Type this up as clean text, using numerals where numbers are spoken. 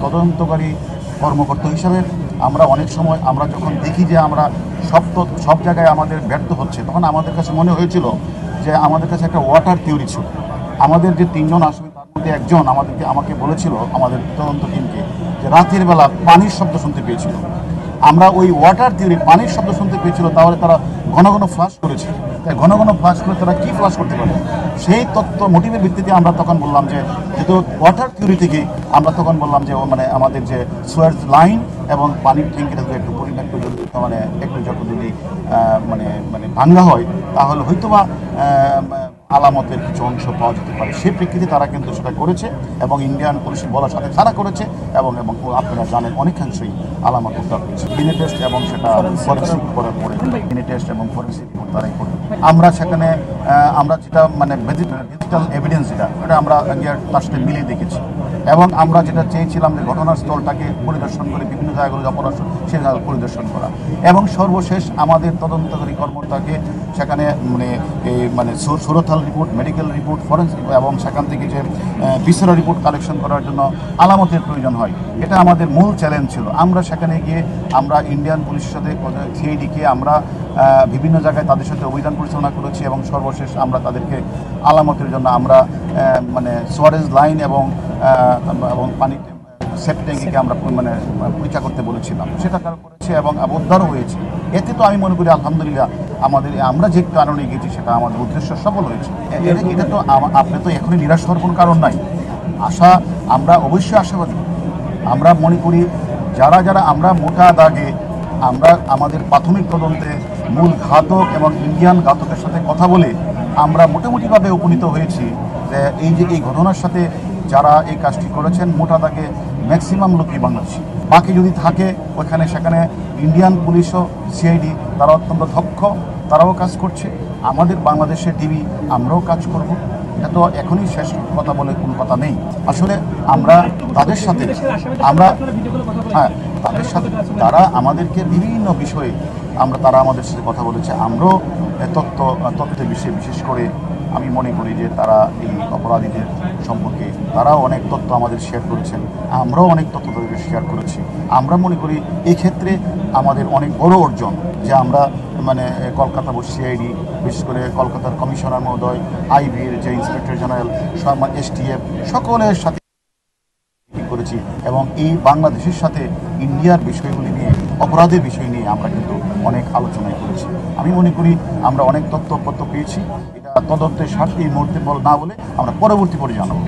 তদন্তকারী কর্মকর্তা হিসাবে আমরা অনেক সময় আমরা যখন দেখি যে আমরা সব জায়গায় আমাদের ব্যর্থ হচ্ছে, তখন আমাদের কাছে মনে হয়েছিল যে আমাদের কাছে একটা ওয়াটার থিওরি ছিল। আমাদের যে 3 জন আসামি তার মধ্যে একজন আমাকে বলেছিল, আমাদের তদন্ত টিমকে, যে রাতের বেলা পানির শব্দ শুনতে পেয়েছিল। আমরা ওই ওয়াটার থিওরি, পানির শব্দ শুনতে পেয়েছিল, তাহলে তারা ঘন ঘন ফ্লাশ করেছে। তাই ঘন ঘন ফ্লাশ করে তারা কী ফ্লাশ করতে পারে, সেই তত্ত্ব মোটিভের ভিত্তিতে আমরা তখন বললাম যে যেহেতু ওয়াটার থিওরি থেকে আমরা তখন বললাম যে আমাদের যে সুয়েজ লাইন এবং পানির ট্যাঙ্কিটা যদি একটু একটু যখন যদি ভাঙ্গা হয়, তাহলে হয়তোবা আলামতের কিছু অংশ পাওয়া যেতে পারে। সেই প্রেক্ষিতে তারা কিন্তু সেটা করেছে এবং ইন্ডিয়ান পুলিশ বলার সাথে তারা করেছে এবং আপনারা জানেন অনেকাংশই আলামত উদ্ধার হয়েছে। ডিএনএ টেস্ট এবং সেটা ফরেন্সিক করার পরে ডিএনএ টেস্ট এবং ফরেন্সিক রিপোর্ট তারাই করে। আমরা সেখানে আমরা যেটা ডিজিটাল এভিডেন্স এটা আমরা তার সাথে মিলিয়ে দেখেছি এবং আমরা যেটা চেয়েছিলাম যে ঘটনাস্থলটাকে পরিদর্শন করে বিভিন্ন জায়গাগুলো অপরাধ সে জায়গা পরিদর্শন করা এবং সর্বশেষ আমাদের তদন্তকারী কর্মকর্তাকে সেখানে সুরতাল রিপোর্ট, মেডিকেল রিপোর্ট, ফরেন্সিক এবং সেখান থেকে যে ভিসেরা রিপোর্ট কালেকশন করার জন্য আলামতের প্রয়োজন হয়। এটা আমাদের মূল চ্যালেঞ্জ ছিল। আমরা সেখানে গিয়ে আমরা ইন্ডিয়ান পুলিশের সাথে সিআইডিকে আমরা বিভিন্ন জায়গায় তাদের সাথে অভিযান পরিচালনা করেছি এবং সর্বশেষ আমরা তাদেরকে আলামতের জন্য আমরা সোয়ারেজ লাইন এবং পানি সেফটি ট্যাঙ্কিকে আমরা পরীক্ষা করতে বলেছিলাম। সেটা তারা করেছে এবং উদ্ধারও হয়েছে। এতে তো আমি মনে করি আলহামদুলিল্লাহ আমরা যে কারণে গেছি সেটা আমাদের উদ্দেশ্য সফল হয়েছে। এটা তো আপনি তো এখনই নিরাশ হওয়ার কোনো কারণ নাই। আমরা অবশ্যই আশাবাদী। আমরা মনে করি যারা আমরা মোটা দাগে আমরা আমাদের প্রাথমিক তদন্তে মূল ঘাতক এবং ইন্ডিয়ান ঘাতকের সাথে কথা বলে আমরা মোটামুটিভাবে উপনীত হয়েছি যে এই ঘটনার সাথে যারা এই কাজটি করেছেন মোটা দাগে ম্যাক্সিমাম লোকই বাংলাদেশি। বাকি যদি থাকে সেখানে ইন্ডিয়ান পুলিশও সিআইডি তারা অত্যন্ত দক্ষ, তারাও কাজ করছে। আমাদের বাংলাদেশের টিভি আমরাও কাজ করব। এটা তো এখনই শেষ কথা বলে কোনো কথা নেই। আসলে আমরা তাদের সাথে তাদের সাথে তারা আমাদেরকে বিভিন্ন বিষয়ে তারা আমাদের সাথে কথা বলেছে। আমরাও তথ্যের বিষয়ে বিশেষ করে আমি মনে করি যে তারা এই অপরাধীদের সম্পর্কে তারাও অনেক তথ্য আমাদের শেয়ার করেছেন, আমরাও অনেক তথ্য তাদেরকে শেয়ার করেছি। আমরা মনে করি এই ক্ষেত্রে আমাদের অনেক বড় অর্জন যে আমরা কলকাতা সিআইডি, বিশেষ করে কলকাতার কমিশনার মহোদয়, আইবির যে ইন্সপেক্টর জেনারেল, এসটিএফ সকলের সাথে করেছি এবং এই বাংলাদেশের সাথে ইন্ডিয়ার বিষয়গুলি নিয়ে, অপরাধের বিষয় নিয়ে আমরা কিন্তু অনেক আলোচনাই করেছি। আমি মনে করি আমরা অনেক তথ্যপত্র পেয়েছি। এটা তদন্তের স্বার্থে এই মুহূর্তে না বলে আমরা পরবর্তী পরে জানাবো।